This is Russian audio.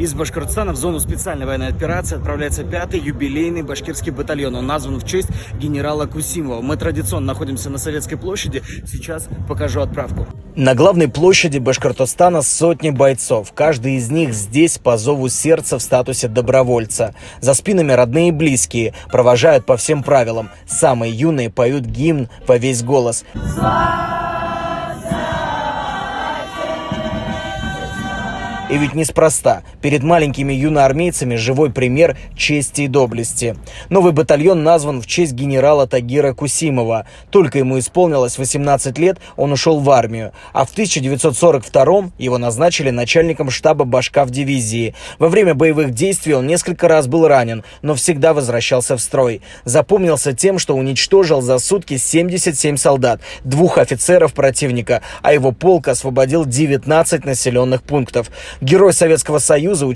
Из Башкортостана в зону специальной военной операции отправляется 5-й юбилейный башкирский батальон. Он назван в честь генерала Кусимова. Мы традиционно находимся на Советской площади. Сейчас покажу отправку. На главной площади Башкортостана сотни бойцов. Каждый из них здесь по зову сердца в статусе добровольца. За спинами родные и близкие. Провожают по всем правилам. Самые юные поют гимн во весь голос. И ведь неспроста. Перед маленькими юноармейцами живой пример чести и доблести. Новый батальон назван в честь генерала Тагира Кусимова. Только ему исполнилось 18 лет, он ушел в армию. А в 1942-м его назначили начальником штаба Башка в дивизии. Во время боевых действий он несколько раз был ранен, но всегда возвращался в строй. Запомнился тем, что уничтожил за сутки 77 солдат, 2 офицеров противника, а его полк освободил 19 населенных пунктов. Герой Советского Союза,